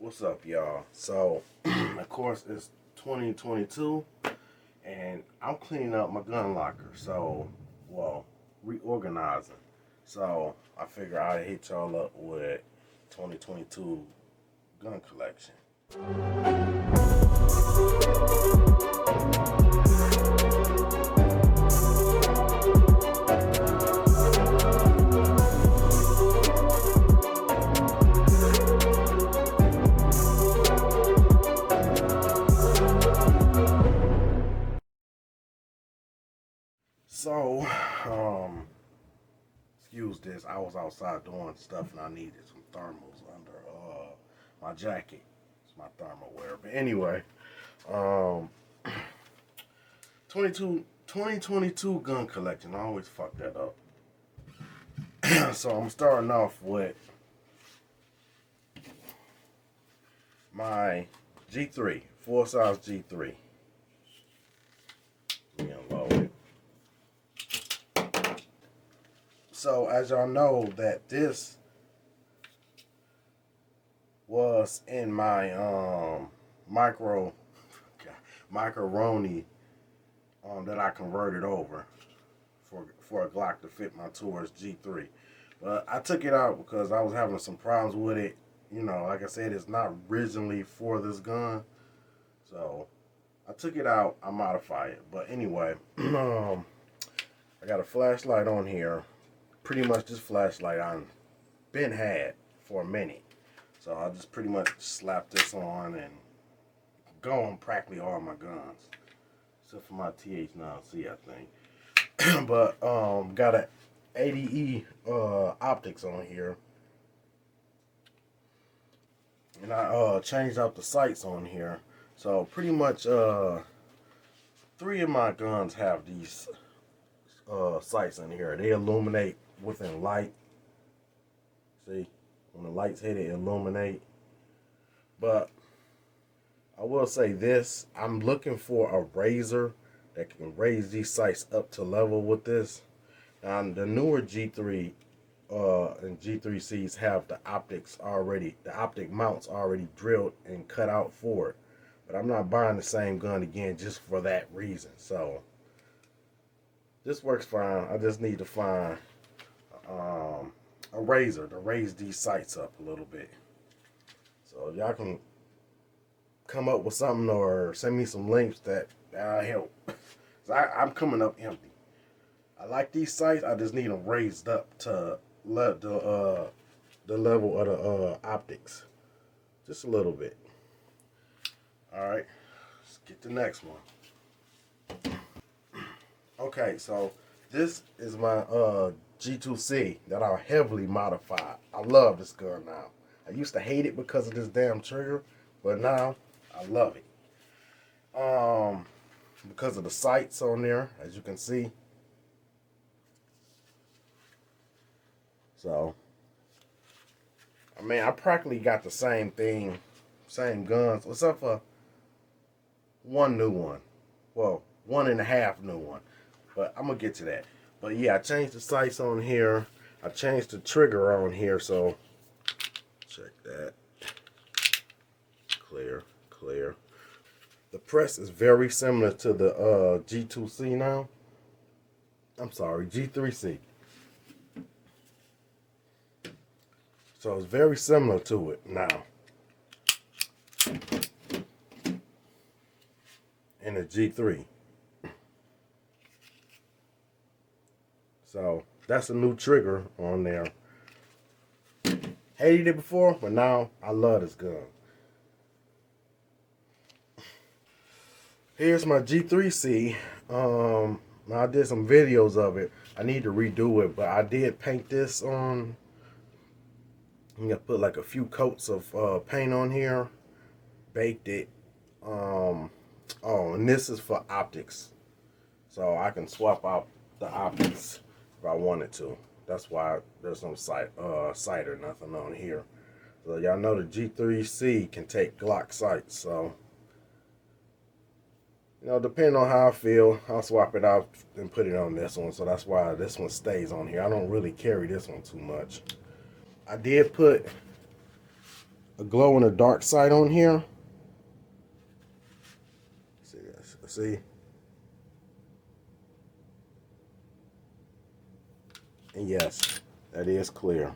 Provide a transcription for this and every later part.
What's up, y'all? So, of course, it's 2022, and I'm cleaning up my gun locker. So, well, reorganizing. So, I figure I'd hit y'all up with 2022 gun collection. So, excuse this. I was outside doing stuff and I needed some thermals under my jacket. It's my thermal wear. But anyway, um, 2022 gun collection. I always fuck that up. So I'm starting off with my G3, full size G3. Let me unload it. So as y'all know that this was in my macaroni that I converted over for a Glock to fit my Taurus G3. But I took it out because I was having some problems with it. You know, like I said, it's not originally for this gun. So I took it out, I modified it. But anyway, I got a flashlight on here. Pretty much this flashlight I've been had for a minute. So I just pretty much slap this on and go on practically all my guns. Except for my TH9C, I think. But got a ADE optics on here. And I changed out the sights on here. So pretty much 3 of my guns have these sights in here. They illuminate within light. See, when the lights hit it, illuminate. But I will say this, I'm looking for a razor that can raise these sights up to level with this. Now the newer G3 and G3Cs have the optics already, the optic mounts already drilled and cut out for it. But I'm not buying the same gun again just for that reason. So this works fine. I just need to find a razor to raise these sights up a little bit. So y'all can come up with something or send me some links that'll help. So I'm coming up empty. I like these sights. I just need them raised up to the level of the optics, just a little bit. All right, let's get the next one. Okay, so this is my G2C that I heavily modified. I love this gun now. I used to hate it because of this damn trigger, but now I love it. Because of the sights on there, as you can see. So, I mean, I practically got the same thing, same guns, except for one new one. Well, 1.5 new one. But I'm going to get to that. But yeah, I changed the sights on here. I changed the trigger on here. So, check that. Clear, clear. The press is very similar to the G2C now. I'm sorry, G3C. So it's very similar to it now. In the G3. So that's a new trigger on there. Hated it before, but now I love this gun. Here's my G3C. I did some videos of it. I need to redo it, but I did paint this on. I'm gonna put like a few coats of paint on here. Baked it. Oh, and this is for optics, so I can swap out the optics if I wanted to. That's why there's no sight or nothing on here. So y'all know the G3C can take Glock sights. So, you know, depending on how I feel, I'll swap it out and put it on this one. So that's why this one stays on here. I don't really carry this one too much. I did put a glow in the dark sight on here. See? And yes, that is clear.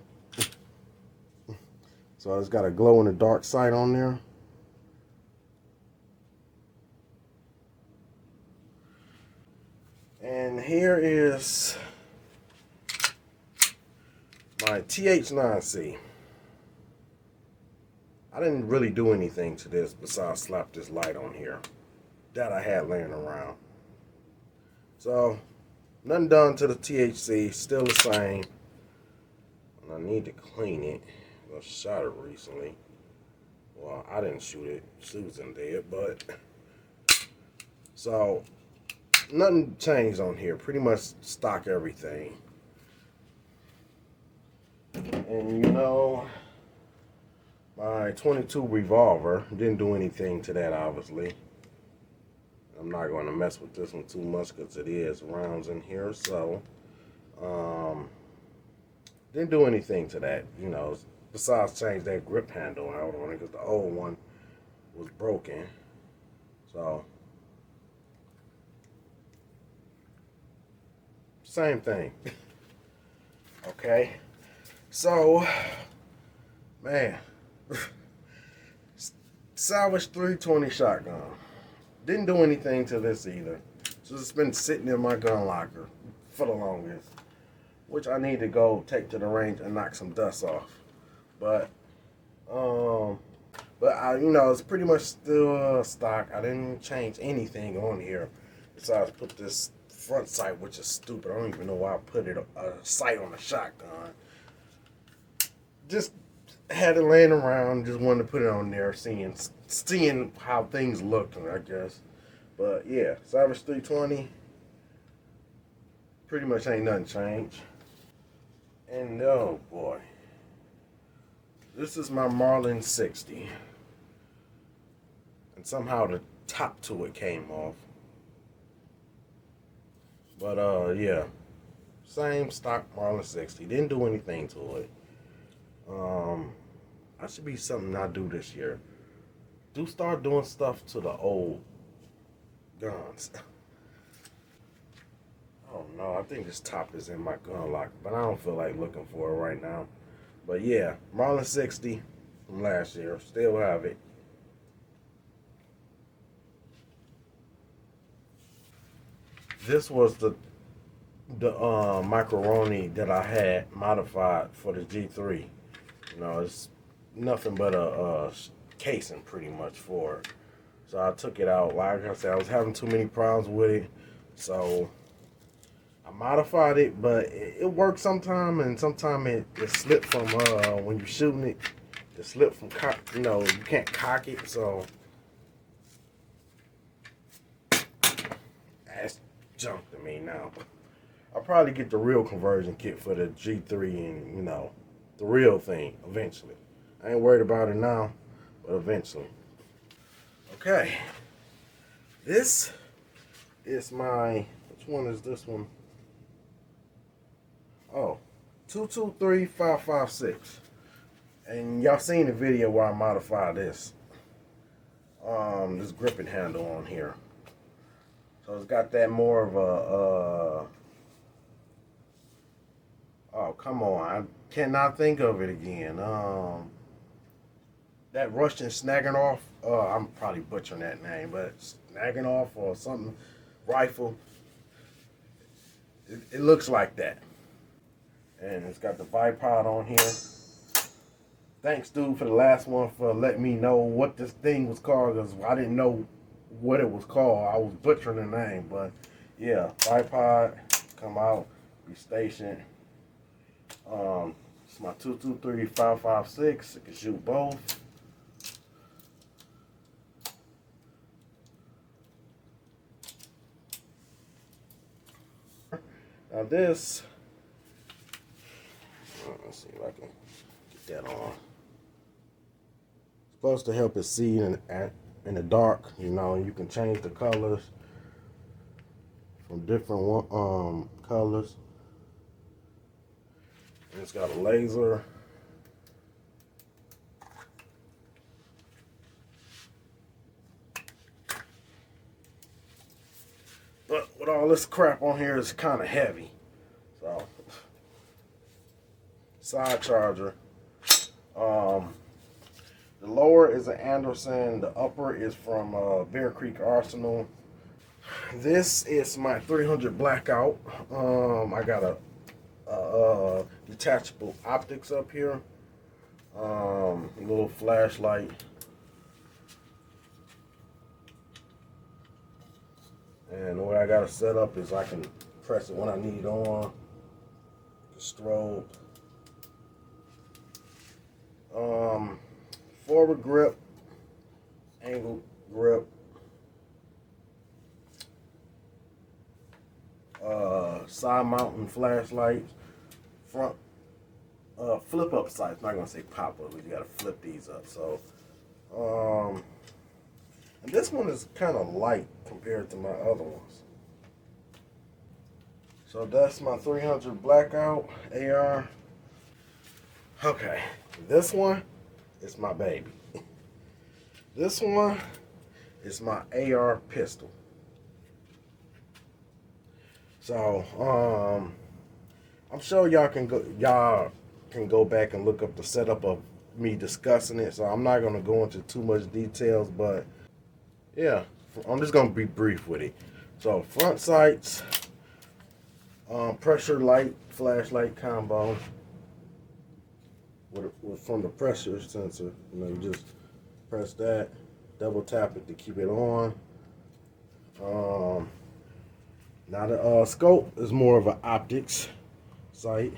So it's got a glow in the dark sight on there. And here is my TH9C. I didn't really do anything to this besides slap this light on here that I had laying around. So, nothing done to the THC, still the same. And I need to clean it. I shot it recently. Well, I didn't shoot it. Susan did, but... So, nothing changed on here. Pretty much stock everything. And you know, my 22 revolver, didn't do anything to that, obviously. I'm not going to mess with this one too much because it is rounds in here, so didn't do anything to that, you know, besides change that grip handle out on it because the old one was broken. So same thing. Okay, so man, salvage 320 shotgun. Didn't do anything to this either. So it's been sitting in my gun locker for the longest, which I need to go take to the range and knock some dust off. But I, you know, it's pretty much still stock. I didn't change anything on here besides put this front sight, which is stupid. I don't even know why I put it a sight on a shotgun. Just had it laying around. Just wanted to put it on there, seeing how things looked, I guess. But yeah, Savage 320. Pretty much ain't nothing changed. And oh boy, this is my Marlin 60. And somehow the top to it came off. But yeah, same stock Marlin 60. Didn't do anything to it. That should be something I do this year. Do start doing stuff to the old guns. I don't know. I think this top is in my gun locker, but I don't feel like looking for it right now. But yeah, Marlin 60 from last year. Still have it. This was the macaroni that I had modified for the G3. You know, it's nothing but a casing pretty much for it. So I took it out. Like I said, I was having too many problems with it. So I modified it, but it works sometime, and sometime it slipped from when you're shooting it. It slipped from you know, you can't cock it, so that's junk to me now. I'll probably get the real conversion kit for the G3 and, you know, the real thing eventually. I ain't worried about it now, but eventually. Okay, this is my, which one is this one? Oh, 223556. And y'all seen the video where I modified this. This gripping handle on here. So it's got that more of a, oh, come on, I cannot think of it again. That Russian Snagging-Off, I'm probably butchering that name, but Snagging-Off or something, rifle. It looks like that. And it's got the bipod on here. Thanks, dude, for the last one for letting me know what this thing was called, because I didn't know what it was called. I was butchering the name, but yeah, bipod, come out, be stationed. It's my 223-556. It can shoot both. Now this, let's see if I can get that on. It's supposed to help it see in the dark. You know, you can change the colors from different colors. And it's got a laser. But all this crap on here is kind of heavy. So, side charger. The lower is an Anderson. The upper is from Bear Creek Arsenal. This is my 300 Blackout. I got a detachable optics up here. A little flashlight. And the way I got it set up is I can press it when I need on. The strobe. Forward grip, angle grip, side mounting flashlight, front flip up sights. I'm not gonna say pop up, but you gotta flip these up. So, and this one is kind of light compared to my other ones. So that's my 300 Blackout AR. Okay, this one is my baby. This one is my AR pistol. So, I'm sure y'all can go back and look up the setup of me discussing it. So I'm not gonna go into too much details, but yeah, I'm just gonna be brief with it. So front sights, pressure light, flashlight combo. From the pressure sensor, you just press that, double tap it to keep it on. Now the scope is more of an optics sight.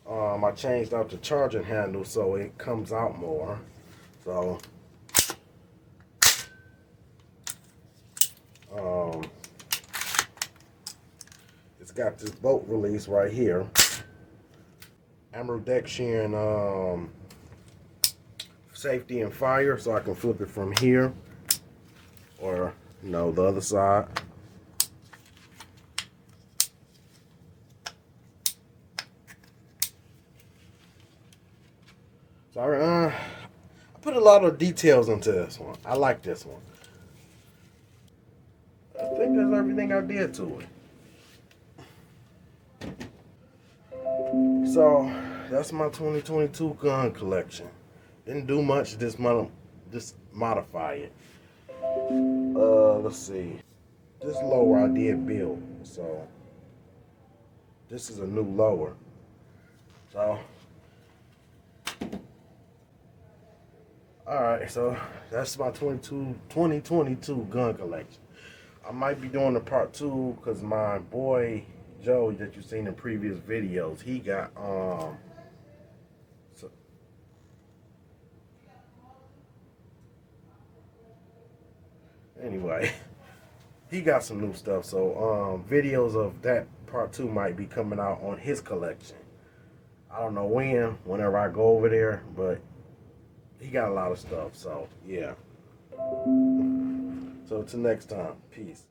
I changed out the charging handle so it comes out more. So it's got this bolt release right here. Ambidextrous safety and fire, so I can flip it from here or the other side. So I put a lot of details into this one. I like this one. I think that's everything I did to it. So that's my 2022 gun collection. Didn't do much this month, just modify it. Let's see. This lower I did build, so this is a new lower. So, alright, so that's my 2022 gun collection. I might be doing a part 2 because my boy Joe that you've seen in previous videos, he got anyway, he got some new stuff, so videos of that part 2 might be coming out on his collection. I don't know whenever I go over there, but he got a lot of stuff, so yeah. So till next time, peace.